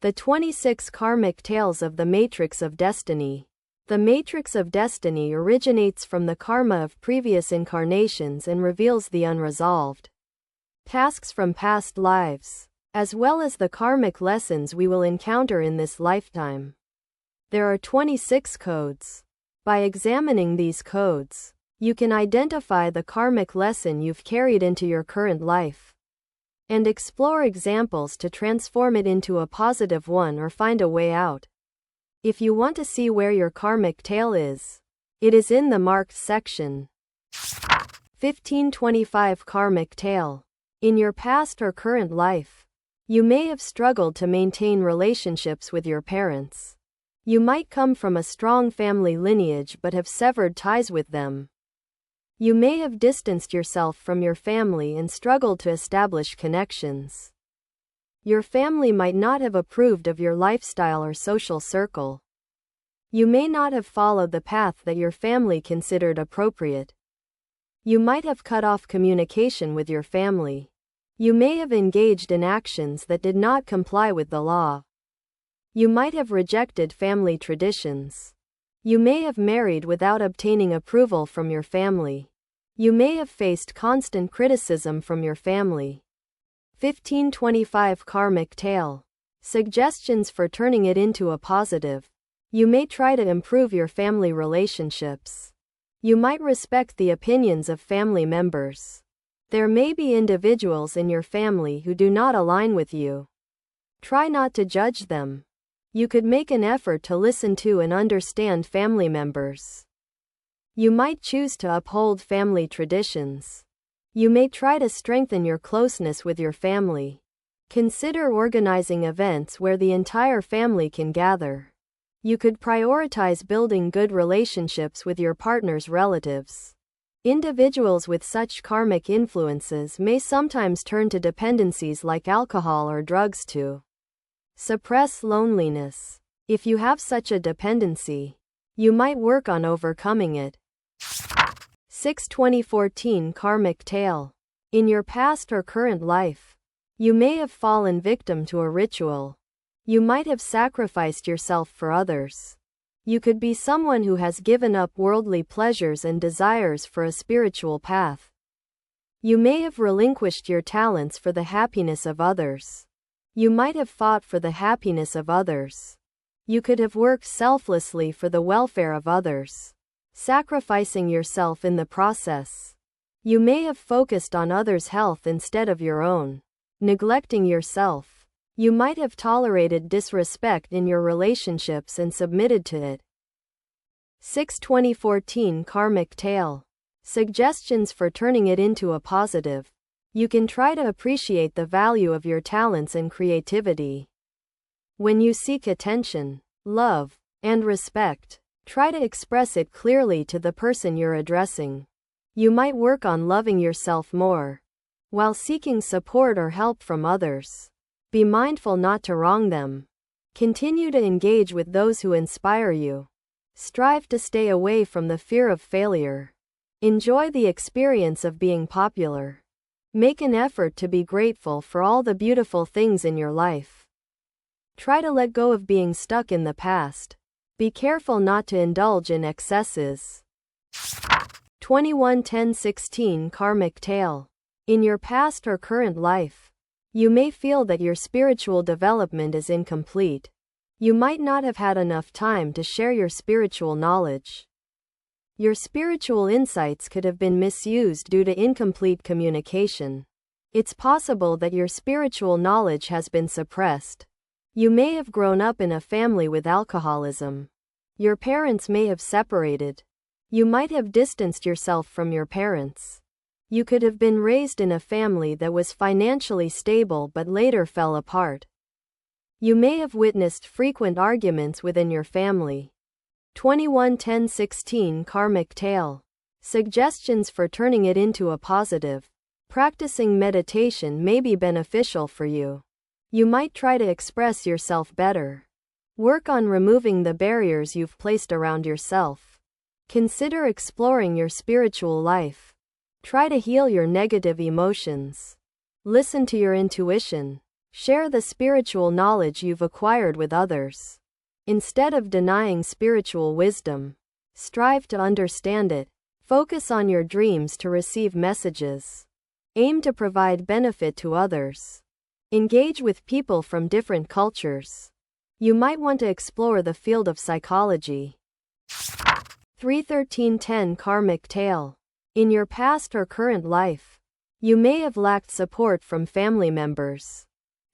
The 26 Karmic Tales of the Matrix of Destiny. The Matrix of Destiny originates from the karma of previous incarnations and reveals the unresolved tasks from past lives, as well as the karmic lessons we will encounter in this lifetime. There are 26 codes. By examining these codes, you can identify the karmic lesson you've carried into your current life and explore examples to transform it into a positive one or find a way out. If you want to see where your karmic tail is, it is in the marked section. 1525 Karmic Tail. In your past or current life, you may have struggled to maintain relationships with your parents. You might come from a strong family lineage but have severed ties with them. You may have distanced yourself from your family and struggled to establish connections. Your family might not have approved of your lifestyle or social circle. You may not have followed the path that your family considered appropriate. You might have cut off communication with your family. You may have engaged in actions that did not comply with the law. You might have rejected family traditions. You may have married without obtaining approval from your family. You may have faced constant criticism from your family. 1525 Karmic Tail. Suggestions for turning it into a positive. You may try to improve your family relationships. You might respect the opinions of family members. There may be individuals in your family who do not align with you. Try not to judge them. You could make an effort to listen to and understand family members. You might choose to uphold family traditions. You may try to strengthen your closeness with your family. Consider organizing events where the entire family can gather. You could prioritize building good relationships with your partner's relatives. Individuals with such karmic influences may sometimes turn to dependencies like alcohol or drugs to suppress loneliness. If you have such a dependency, you might work on overcoming it. 6/2014 Karmic Tail. In your past or current life, you may have fallen victim to a ritual. You might have sacrificed yourself for others. You could be someone who has given up worldly pleasures and desires for a spiritual path. You may have relinquished your talents for the happiness of others. You might have fought for the happiness of others. You could have worked selflessly for the welfare of others, sacrificing yourself in the process. You may have focused on others' health instead of your own, neglecting yourself. You might have tolerated disrespect in your relationships and submitted to it. 6/2014 Karmic Tail. Suggestions for turning it into a positive. You can try to appreciate the value of your talents and creativity. When you seek attention, love, and respect, try to express it clearly to the person you're addressing. You might work on loving yourself more while seeking support or help from others. Be mindful not to wrong them. Continue to engage with those who inspire you. Strive to stay away from the fear of failure. Enjoy the experience of being popular. Make an effort to be grateful for all the beautiful things in your life. Try to let go of being stuck in the past. Be careful not to indulge in excesses. 21/10/16 Karmic Tail. In your past or current life, you may feel that your spiritual development is incomplete. You might not have had enough time to share your spiritual knowledge. Your spiritual insights could have been misused due to incomplete communication. It's possible that your spiritual knowledge has been suppressed. You may have grown up in a family with alcoholism. Your parents may have separated. You might have distanced yourself from your parents. You could have been raised in a family that was financially stable but later fell apart. You may have witnessed frequent arguments within your family. 21/10/16 Karmic Tail. Suggestions for turning it into a positive. Practicing meditation may be beneficial for you. You might try to express yourself better. Work on removing the barriers you've placed around yourself. Consider exploring your spiritual life. Try to heal your negative emotions. Listen to your intuition. Share the spiritual knowledge you've acquired with others. Instead of denying spiritual wisdom, strive to understand it. Focus on your dreams to receive messages. Aim to provide benefit to others. Engage with people from different cultures. You might want to explore the field of psychology. 31310 Karmic Tail. In your past or current life, you may have lacked support from family members.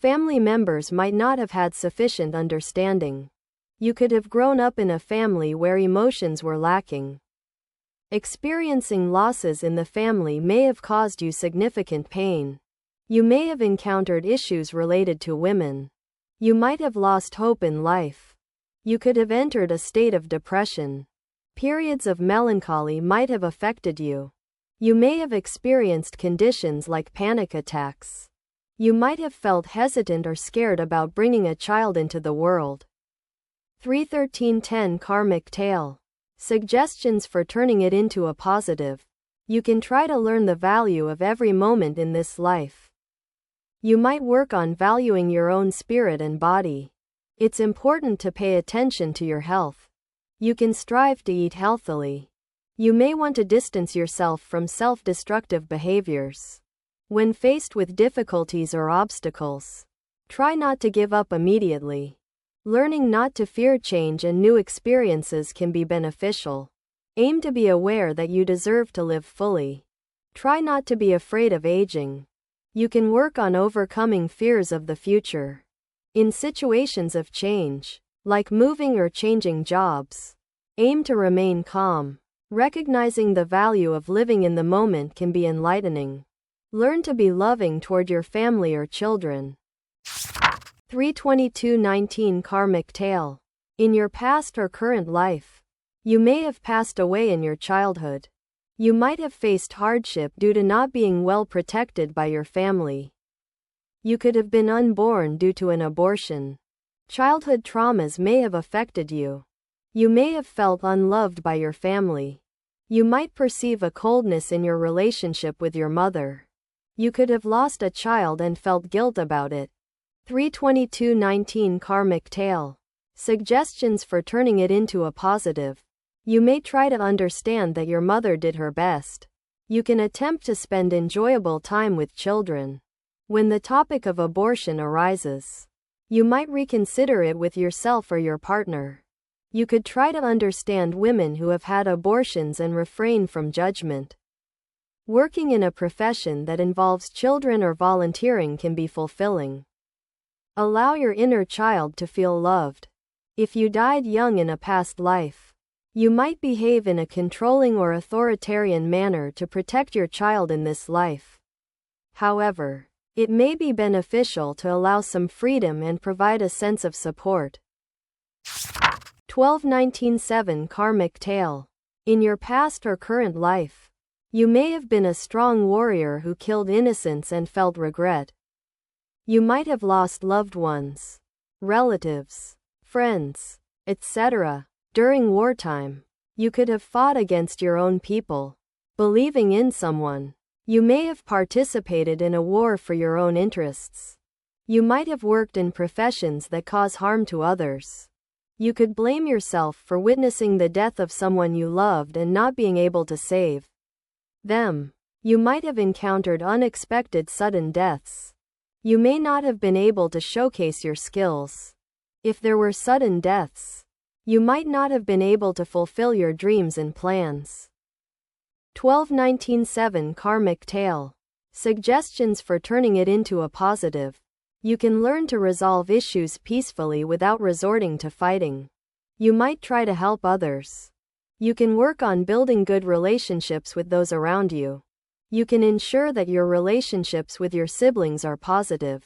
Family members might not have had sufficient understanding. You could have grown up in a family where emotions were lacking. Experiencing losses in the family may have caused you significant pain. You may have encountered issues related to women. You might have lost hope in life. You could have entered a state of depression. Periods of melancholy might have affected you. You may have experienced conditions like panic attacks. You might have felt hesitant or scared about bringing a child into the world. 31310 Karmic Tail. Suggestions for turning it into a positive. You can try to learn the value of every moment in this life. You might work on valuing your own spirit and body. It's important to pay attention to your health. You can strive to eat healthily. You may want to distance yourself from self-destructive behaviors. When faced with difficulties or obstacles, try not to give up immediately. Learning not to fear change and new experiences can be beneficial. Aim to be aware that you deserve to live fully. Try not to be afraid of aging. You can work on overcoming fears of the future. In situations of change, like moving or changing jobs, aim to remain calm. Recognizing the value of living in the moment can be enlightening. Learn to be loving toward your family or children. 32219 Karmic Tail. In your past or current life, you may have passed away in your childhood. You might have faced hardship due to not being well protected by your family. You could have been unborn due to an abortion. Childhood traumas may have affected you. You may have felt unloved by your family. You might perceive a coldness in your relationship with your mother. You could have lost a child and felt guilt about it. 32219 Karmic Tail. Suggestions for turning it into a positive. You may try to understand that your mother did her best. You can attempt to spend enjoyable time with children. When the topic of abortion arises, you might reconsider it with yourself or your partner. You could try to understand women who have had abortions and refrain from judgment. Working in a profession that involves children or volunteering can be fulfilling. Allow your inner child to feel loved. If you died young in a past life, you might behave in a controlling or authoritarian manner to protect your child in this life. However, it may be beneficial to allow some freedom and provide a sense of support. 12197 Karmic Tail. In your past or current life, you may have been a strong warrior who killed innocents and felt regret. You might have lost loved ones, relatives, friends, etc. During wartime. You could have fought against your own people, believing in someone. You may have participated in a war for your own interests. You might have worked in professions that cause harm to others. You could blame yourself for witnessing the death of someone you loved and not being able to save them. You might have encountered unexpected sudden deaths. You may not have been able to showcase your skills. If there were sudden deaths, you might not have been able to fulfill your dreams and plans. 12197 Karmic Tail. Suggestions for turning it into a positive. You can learn to resolve issues peacefully without resorting to fighting. You might try to help others. You can work on building good relationships with those around you. You can ensure that your relationships with your siblings are positive.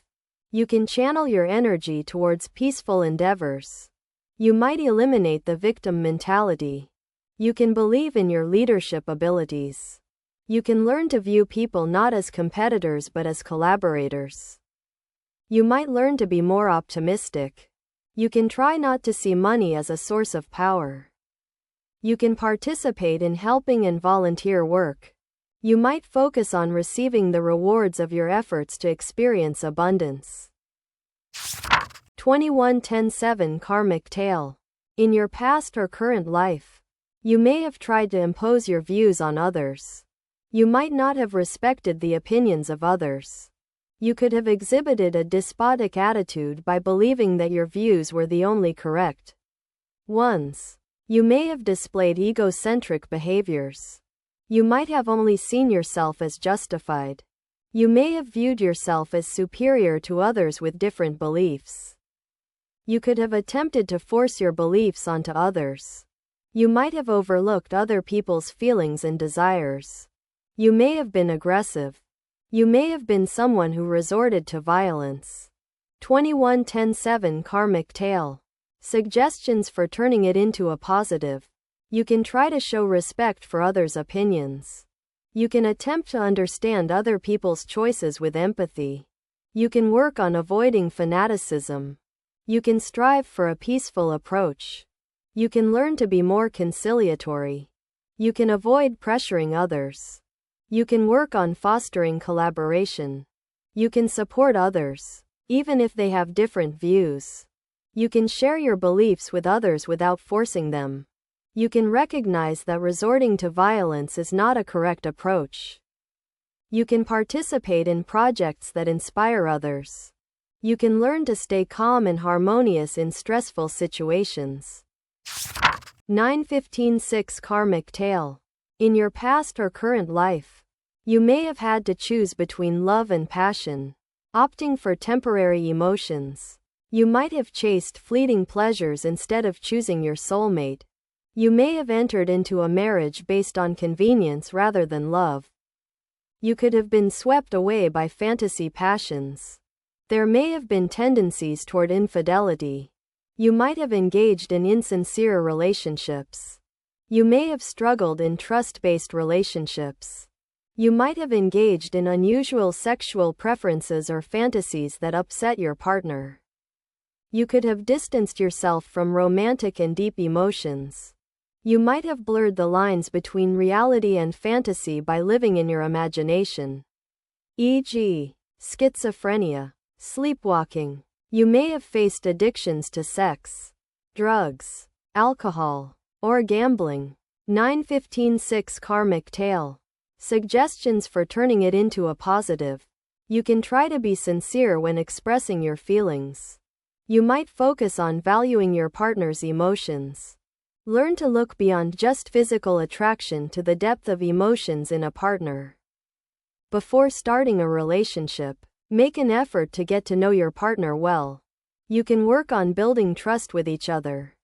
You can channel your energy towards peaceful endeavors. You might eliminate the victim mentality. You can believe in your leadership abilities. You can learn to view people not as competitors but as collaborators. You might learn to be more optimistic. You can try not to see money as a source of power. You can participate in helping and volunteer work. You might focus on receiving the rewards of your efforts to experience abundance. 21-10-7 Karmic Tail. In your past or current life, you may have tried to impose your views on others. You might not have respected the opinions of others. You could have exhibited a despotic attitude by believing that your views were the only correct ones. You may have displayed egocentric behaviors. You might have only seen yourself as justified. You may have viewed yourself as superior to others with different beliefs. You could have attempted to force your beliefs onto others. You might have overlooked other people's feelings and desires. You may have been aggressive. You may have been someone who resorted to violence. 21-10-7 Karmic Tail. Suggestions for turning it into a positive. You can try to show respect for others' opinions. You can attempt to understand other people's choices with empathy. You can work on avoiding fanaticism. You can strive for a peaceful approach. You can learn to be more conciliatory. You can avoid pressuring others. You can work on fostering collaboration. You can support others, even if they have different views. You can share your beliefs with others without forcing them. You can recognize that resorting to violence is not a correct approach. You can participate in projects that inspire others. You can learn to stay calm and harmonious in stressful situations. 9-15-6 Karmic Tail. In your past or current life, you may have had to choose between love and passion, opting for temporary emotions. You might have chased fleeting pleasures instead of choosing your soulmate. You may have entered into a marriage based on convenience rather than love. You could have been swept away by fantasy passions. There may have been tendencies toward infidelity. You might have engaged in insincere relationships. You may have struggled in trust-based relationships. You might have engaged in unusual sexual preferences or fantasies that upset your partner. You could have distanced yourself from romantic and deep emotions. You might have blurred the lines between reality and fantasy by living in your imagination. E.g., schizophrenia, sleepwalking. You may have faced addictions to sex, drugs, alcohol, or gambling. 9-15-6 Karmic Tail. Suggestions for turning it into a positive. You can try to be sincere when expressing your feelings. You might focus on valuing your partner's emotions. Learn to look beyond just physical attraction to the depth of emotions in a partner. Before starting a relationship, make an effort to get to know your partner well. You can work on building trust with each other.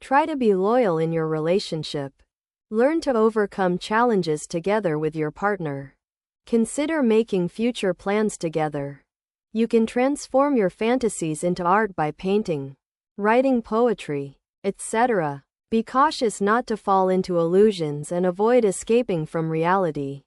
Try to be loyal in your relationship. Learn to overcome challenges together with your partner. Consider making future plans together. You can transform your fantasies into art by painting, writing poetry, etc. Be cautious not to fall into illusions and avoid escaping from reality.